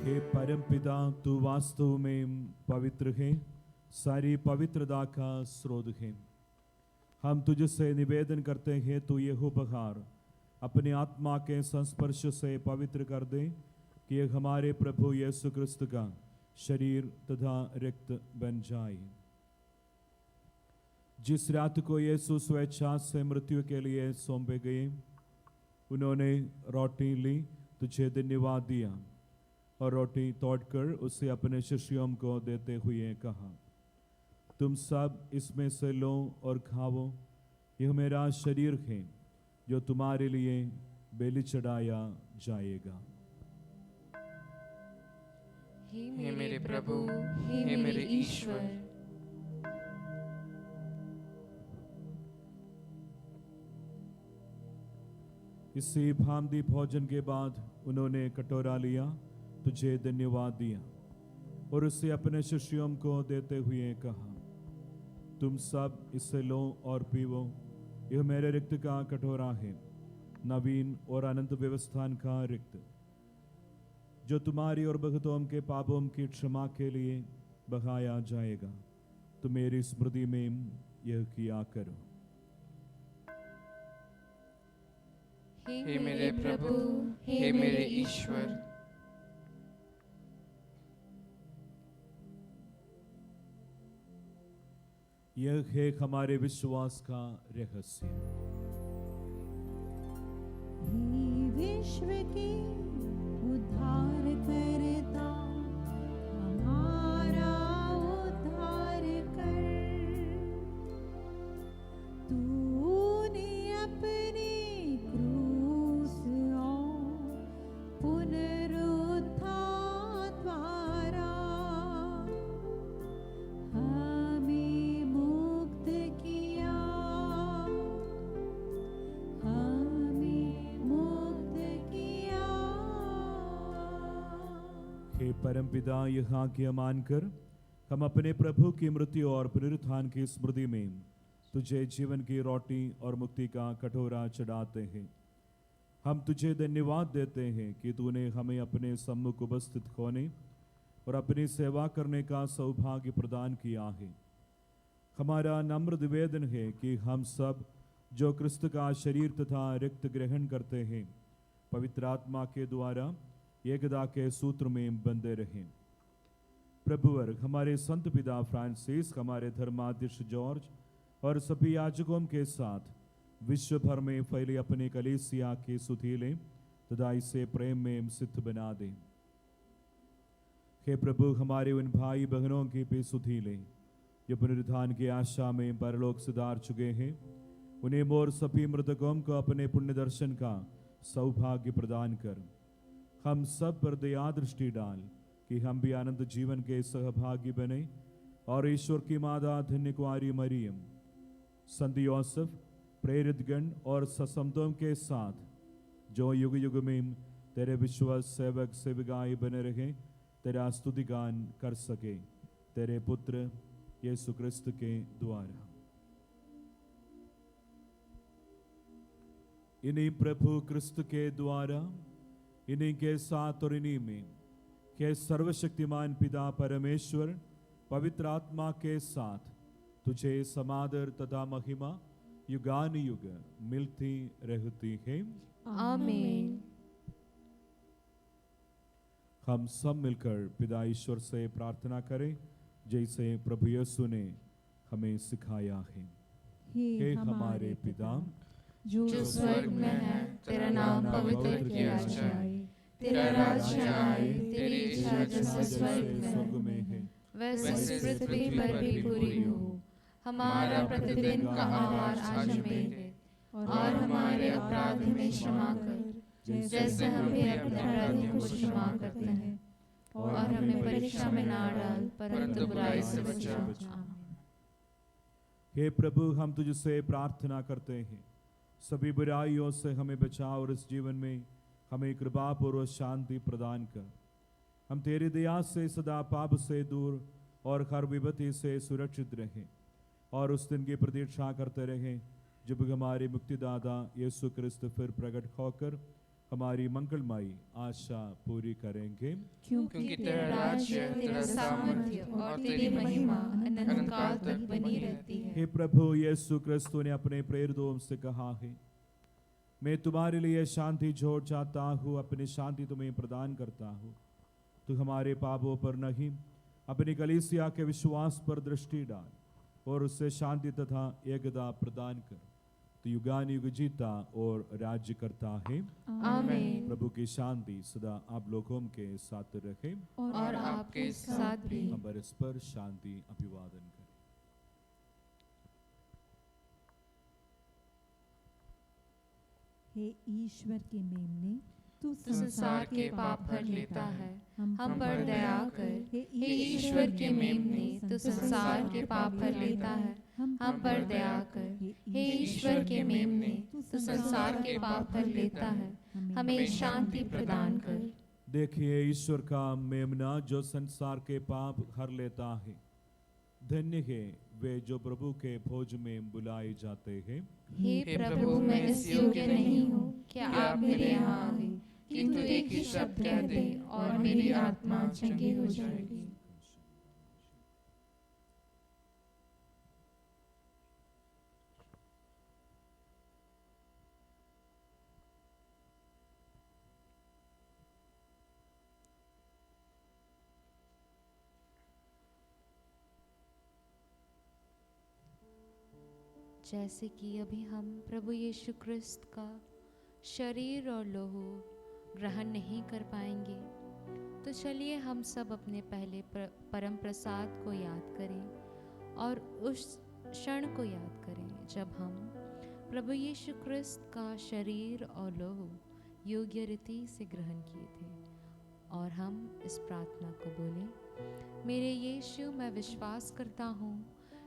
हे परम पिता, तू वास्तव में पवित्र है, सारी पवित्रता का स्रोत है। हम तुझसे निवेदन करते हैं, तू यह उपहार अपनी आत्मा के संस्पर्श से पवित्र कर दे कि यह हमारे प्रभु यीशु क्रिस्त का शरीर तथा रक्त बन जाए। जिस रात को यीशु स्वेच्छा से मृत्यु के लिए सौंपे गए, उन्होंने रोटी ली, तुझे धन्यवाद दिया और रोटी तोड़कर उसे अपने शिष्यों को देते हुए कहा, तुम सब इसमें से लो और खाओ, यह मेरा शरीर है जो तुम्हारे लिए बलि चढ़ाया जाएगा। हे मेरे प्रभु, हे मेरे ईश्वर। इसी भामदी भोजन के बाद उन्होंने कटोरा लिया, तुझे धन्यवाद दिया और उसे अपने शिष्यों को देते हुए कहा, तुम सब इससे लो और पीवो, यह मेरे रक्त का कटोरा है, नवीन और अनंत व्यवस्थान का रक्त, जो तुम्हारी और भक्तों के पापों की क्षमा के लिए बहाया जाएगा। तो मेरी स्मृति में यह किया करो। हे मेरे प्रभु, हे मेरे ईश्वर, यह है हमारे विश्वास का रहस्य। हे विश्व के उद्धार करता, हमारा उद्धार कर। तूने अपने क्रूस और पुनरुत्थान द्वारा हमें मुक्त किया, हमें मुक्त किया। हे परमपिता, यह आज्ञा मानकर हम अपने प्रभु की मृत्यु और पुनरुत्थान की स्मृति में तुझे जीवन की रोटी और मुक्ति का कटोरा चढ़ाते हैं। हम तुझे धन्यवाद देते हैं कि तूने हमें अपने सम्मुख उपस्थित होने और अपनी सेवा करने का सौभाग्य प्रदान किया है। हमारा नम्र निवेदन है कि हम सब जो क्रिस्त का शरीर तथा रक्त ग्रहण करते हैं, पवित्र आत्मा के द्वारा एकता के सूत्र में बंधे रहें। प्रभुवर हमारे संत पिता फ्रांसिस, हमारे धर्माध्यक्ष जॉर्ज और सभी याजकों के साथ विश्व भर में फैली अपनी कलीसिया की सुधीले तथा इसे प्रेम में सिद्ध बना दें। हे प्रभु, हमारे उन भाई बहनों की भी सुधीले जो पुनरुत्थान की आशा में परलोक सिधार चुके हैं, उन्हें मोर सभी मृतकों को अपने पुण्य दर्शन का सौभाग्य प्रदान कर हम सब पर दया दृष्टि डाल कि हम भी आनंद जीवन के सहभागी बने और ईश्वर की माता धन्य कुंवारी मरियम, संत योसेफ, प्रेरित गण और ससंतों के साथ जो युग युग में तेरे विश्वास सेवक सेविकाएं बने रहे, तेरा स्तुति गान कर सके तेरे पुत्र यीशु क्रिस्त के द्वारा। इन्हीं प्रभु क्रिस्त के द्वारा, इन्हीं के साथ और इन्हीं में के सर्वशक्तिमान पिता परमेश्वर पवित्र आत्मा के साथ तुझे समादर तथा महिमा युगान युग मिलती रहती है। आमीन। हम सब मिलकर पिता ईश्वर से प्रार्थना करें जैसे प्रभु यीशु ने हमें सिखाया है। हे हमारे पिता जो स्वर्ग में है, तेरा नाम पवित्र किया जाए, तेरा राज्य आए, तेरी इच्छा जैसे स्वर्ग में है वैसे पृथ्वी पर भी पूरी हो। हमारा प्रतिदिन का आहार आज हमें दे, और हमारे अपराध हमें क्षमा कर जैसे हम भी अपने अपराधियों को क्षमा करते हैं, और हमें परीक्षा में ना डाल परंतु बुराई से बचा। हे प्रभु, हम तुझसे प्रार्थना करते हैं, सभी बुराइयों से हमें बचा और इस जीवन में हमें कृपा पूर्वक शांति प्रदान कर। हम तेरी दया से सदा पाप से दूर और हर विपत्ति से सुरक्षित रहें और उस दिन की प्रतीक्षा करते रहें जब हमारे मुक्तिदाता यीशु क्रिस्त फिर प्रकट होकर हमारी मंगलमयी आशा पूरी करेंगे। क्योंकि तेरा राज्य, तेरा सामर्थ्य और तेरी महिमा अनंत काल तक बनी रहती है। हे प्रभु यीशु क्रिस्त ने अपने प्रेरितों से कहा है, मैं तुम्हारे लिए शांति छोड़ जाता हूँ, अपनी शांति तुम्हें प्रदान करता हूँ। तू हमारे पापों पर नहीं, अपनी कलीसिया के विश्वास पर दृष्टि डाल और उससे शांति तथा एकता प्रदान कर। तो युगान युग जीता और राज्य करता है। आमीन। प्रभु की शांति सदा आप लोगों के साथ रहे और आपके साथ भी। हम परस्पर शांति अभिवादन करें। हे ईश्वर के मेमने, तू संसार के पाप हर लेता है, हम पर दया कर। हे हे ईश्वर के मेमने, तू संसार के पाप हर लेता है, हम पर दया कर। हे ईश्वर के मेमने, तू संसार के पाप हर लेता है, हमें शांति प्रदान कर। देखिए ईश्वर का मेमना जो संसार के पाप हर लेता है। धन्य है वे जो प्रभु के भोज में बुलाए जाते हैं। हे प्रभु, मैं इस योग्य नहीं हूँ कि आप मेरे यहाँ आए, कि तू एक ही शब्द कह दे और मेरी आत्मा चंगी हो जाएगी। जैसे कि अभी हम प्रभु यीशु क्रिस्त का शरीर और लहू ग्रहण नहीं कर पाएंगे, तो चलिए हम सब अपने पहले परम प्रसाद को याद करें और उस क्षण को याद करें जब हम प्रभु यीशु क्रिस्त का शरीर और लहू योग्य रीति से ग्रहण किए थे। और हम इस प्रार्थना को बोलें, मेरे यीशु, मैं विश्वास करता हूँ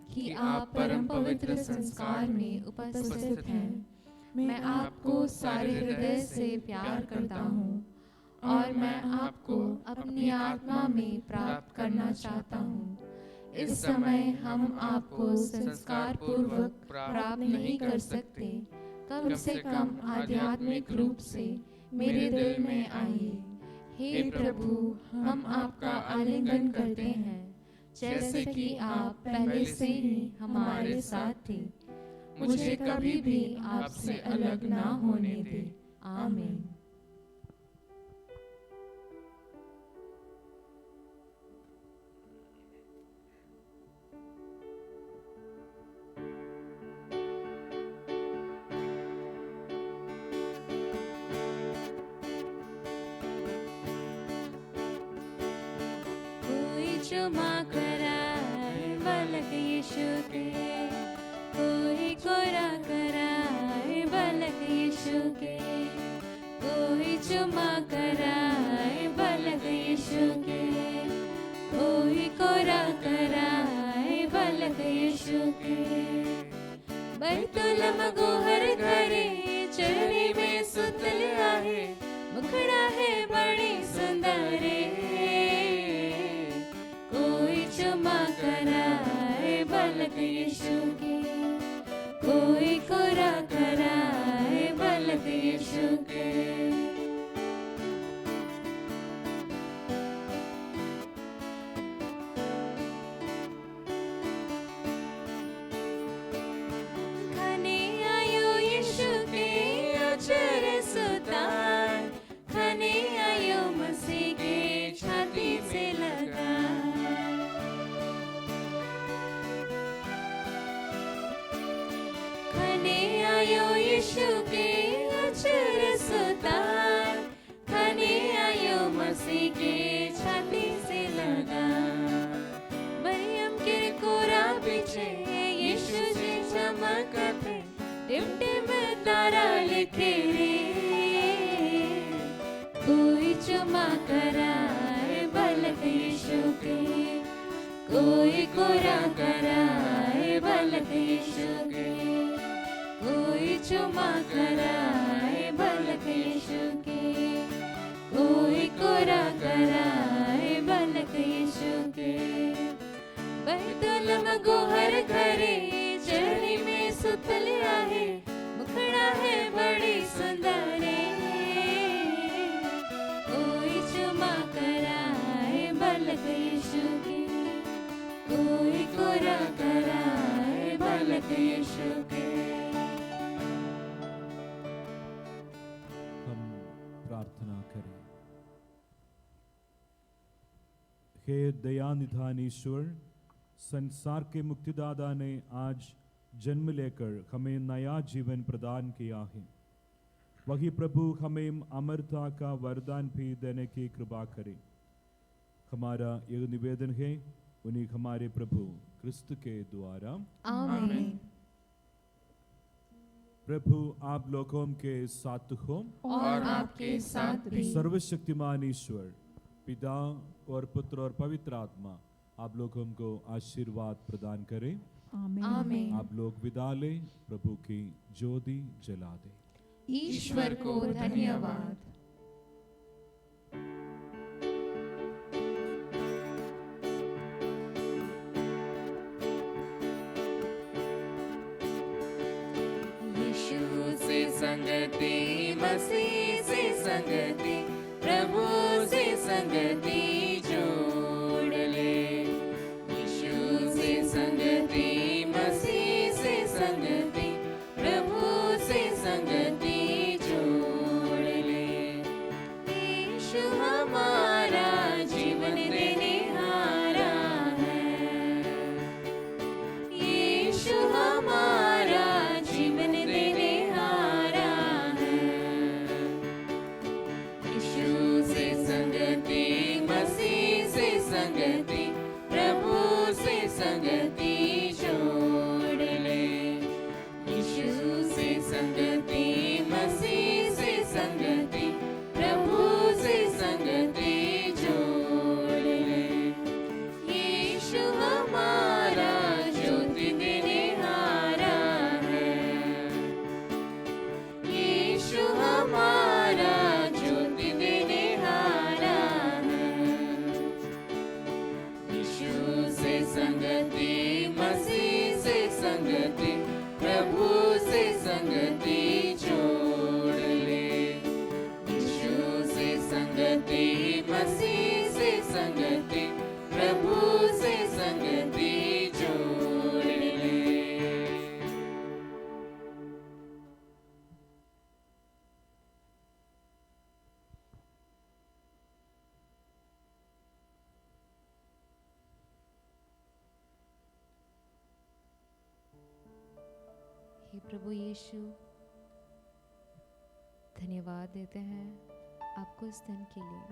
कि आप परम पवित्र संस्कार में उपस्थित हैं। मैं आपको सारे हृदय से प्यार करता हूँ और मैं आपको अपनी आत्मा में प्राप्त करना चाहता हूँ। इस समय हम आपको संस्कार पूर्वक प्राप्त नहीं कर सकते, कम से कम आध्यात्मिक रूप से मेरे दिल में आइए। हे प्रभु, हम आपका आलिंगन करते हैं, जैसे कि आप पहले से ही हमारे साथ थे। मुझे कभी भी आपसे अलग ना होने दे। आमीन। कोई चुमा कराए बालक यीशु के, कोई कोरा कराए बालक यीशु के, कोई चुमा कराए बालक यीशु के, कोई कोरा कराए बालक यीशु के। बैतुलम गोहर घरे चरनी में सुतल आहे, मुखड़ा है बड़ी सुंदर। कोई चुमा कराए बालक यीशु के, कोई कोरा कराए बालक यीशु के। खाने आयो यीशु के अचर सुतार, खाने आयो मसीह के छाती से लगा। खाने आयो यीशु के अचर सुतार, खाने आयो मसीह के छाती से लगा। मरियम के कोरा पीछे यीशु जी चमकते, टिम तारा लिखे रे। कोई चुमा कराए बालक यीशु के, कोई कोरा कराए बालक यीशु के, कोई चुमा कराए बालक यीशु के, कोई कोरा कराए बालक यीशु के। बैतुलम गोहर घरे चरनी में सुतल आहे, मुखड़ा है बड़ी सुंदर। कोई चुमा कराए बालक यीशु के, कोई कोरा कराए बालक यीशु के। हम प्रार्थना करें। हे दया निधान ईश्वर, संसार के मुक्तिदाता ने आज जन्म लेकर हमें नया जीवन प्रदान किया है। वही प्रभु हमें अमरता का वरदान भी देने की कृपा करें। हमारा यह निवेदन है उन्हीं हमारे प्रभु क्रिस्त के द्वारा। आमीन। प्रभु आप लोगों के साथ हो और आपके साथ भी। सर्वशक्तिमान ईश्वर पिता और पुत्र और पवित्र आत्मा आप लोगों को आशीर्वाद प्रदान करें। आमीन। आमीन। आप लोग विदा लें, प्रभु की ज्योति जला दें। ईश्वर को धन्यवाद। यीशु से संगति, मसीह से संगति, प्रभु से संगति जोड़ ले। यीशु से संगति, मसीह से संगति, प्रभु से संगति जोड़ ले। यीशु हमारा जीवन देने हारा है। यीशु हमारा जीवन देने हारा है। यीशु से संगति, मसीह से संगति, प्रभु से संगति जोड़ ले। यीशु से संगति, मसीह से संगति, प्रभु से संगति जोड़ ले। यीशु हमारा ज्योति देने हारा है। यीशु हमारा ज्योति देने हारा है। यीशु से संगति, मसीह से संगति, प्रभु से संगति जोड़ ले। यीशु से संगति, मसीह से संगति, प्रभु से संगति जोड़ ले। हे प्रभु यीशु, धन्यवाद देते हैं आपको इस दिन के लिए।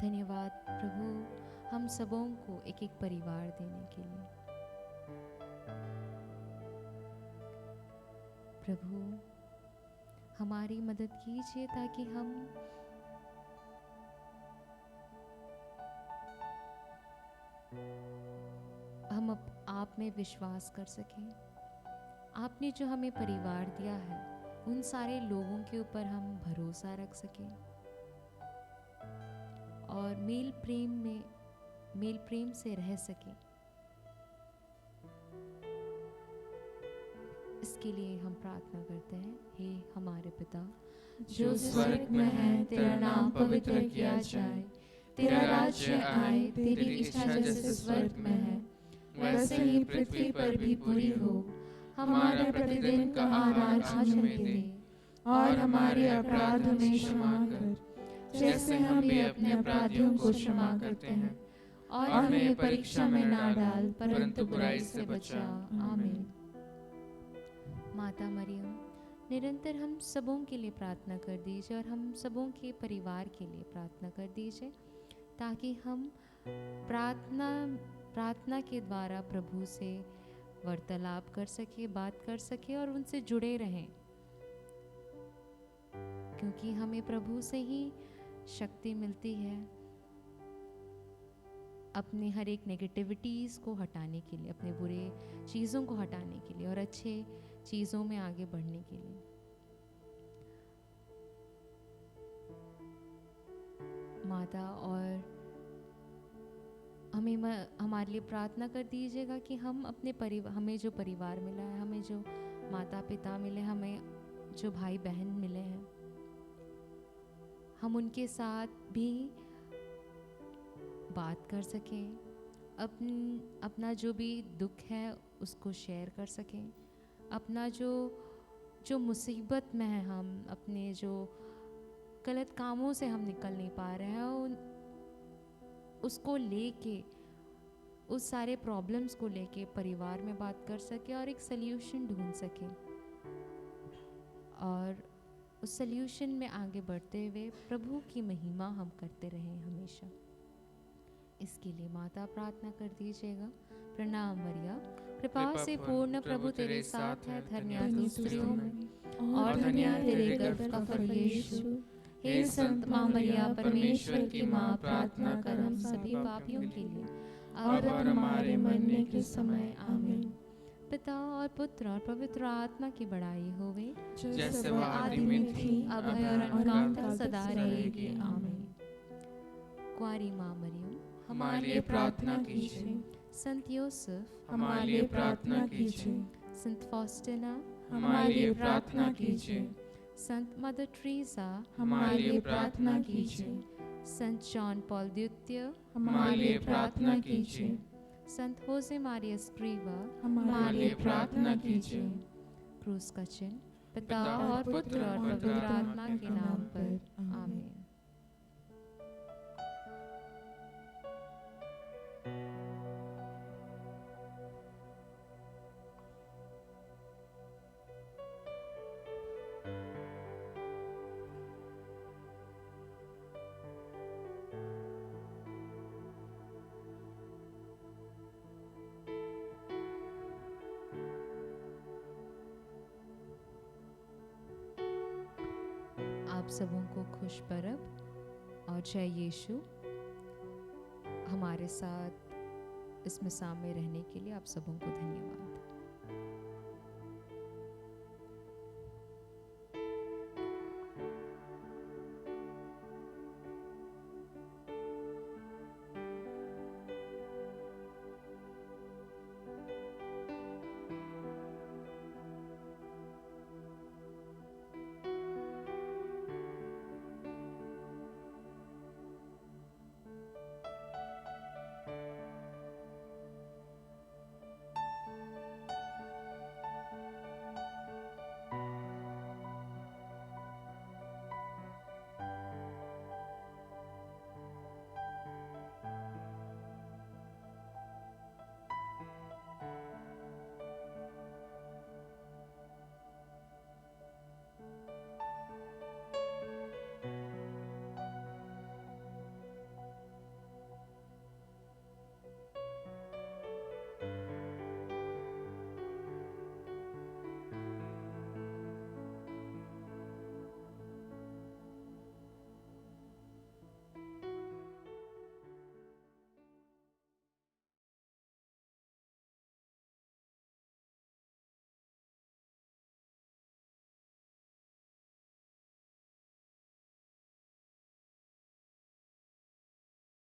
धन्यवाद प्रभु हम सबों को एक एक परिवार देने के लिए। प्रभु हमारी मदद कीजिए ताकि हम आप में विश्वास कर सकें। आपने जो हमें परिवार दिया है उन सारे लोगों के ऊपर हम भरोसा रख सकें और मेल प्रेम से रह सकें। इसके लिए हम प्रार्थना करते हैं। हे हमारे पिता जो स्वर्ग में है, तेरा नाम पवित्र किया जाए, तेरा राज्य आए, तेरी इच्छा जैसे स्वर्ग में है वैसे ही पृथ्वी पर भी पूरी हो। हमारा प्रतिदिन का आहार आज हमें दे, और हमारे अपराध हमें क्षमा कर, जैसे हम भी अपने अपराधियों को क्षमा करते हैं, और हमें परीक्षा में ना डाल, परंतु बुराई से बचा। आमीन। माता मरियम, निरंतर हम सबों के लिए प्रार्थना कर दीजिए और हम सबों के परिवार के लिए प्रार्थना कर दीजिए, ताकि हम प्रार्थना के द्वारा प्रभु से वार्तालाप कर सके, बात कर सके और उनसे जुड़े रहें, क्योंकि हमें प्रभु से ही शक्ति मिलती है अपने हर एक नेगेटिविटीज़ को हटाने के लिए, अपने बुरे चीज़ों को हटाने के लिए और अच्छे चीज़ों में आगे बढ़ने के लिए। माता, और हमारे लिए प्रार्थना कर दीजिएगा कि हम अपने हमें जो परिवार मिला है, हमें जो माता पिता मिले, हमें जो भाई बहन मिले हैं, हम उनके साथ भी बात कर सकें, अपना जो भी दुख है उसको शेयर कर सकें, अपना जो मुसीबत में है, हम अपने जो गलत कामों से हम निकल नहीं पा रहे हैं उसको लेके, उस सारे प्रॉब्लम्स को लेके परिवार में बात कर सके और एक सल्यूशन ढूंढ सके, और उस सल्यूशन में आगे बढ़ते हुए प्रभु की महिमा हम करते रहें हमेशा। इसके लिए माता प्रार्थना कर दीजिएगा। प्रणाम मरिया, कृपा से पूर्ण प्रभु तेरे साथ है, धन्य तू स्त्रियों में और धन्य तेरे गर्भ का फल यीशु। हे संत माँ मरिया, परमेश्वर की माँ, प्रार्थना कर हम सभी पापियों के लिए अब और हमारे मरने के समय। आमीन। पिता और पुत्र और पवित्र आत्मा की बड़ाई होवे, जैसे वह आदि में थी, अब है और अनंत काल सदा रहेगी। आमीन। कुंवारी माँ मरियम, हमारे लिए प्रार्थना कीजिए। संत यूसुफ हमारे लिए प्रार्थना कीजिए। संत फॉस्टिना हमारे लिए प्रार्थना कीजिए। संत मदर ट्रीजा हमारे लिए प्रार्थना कीजिए। संत जॉन पॉल द्वितीय हमारे लिए प्रार्थना कीजिए। संत होजे मारिया स्क्रीवा हमारे लिए प्रार्थना कीजिए। क्रूस का चिन्ह पिता और पुत्र और पवित्र आत्मा के नाम पर आमीन। आप सबों को खुश परब और जय यीशु। हमारे साथ इस मिसाल में रहने के लिए आप सबों को धन्यवाद।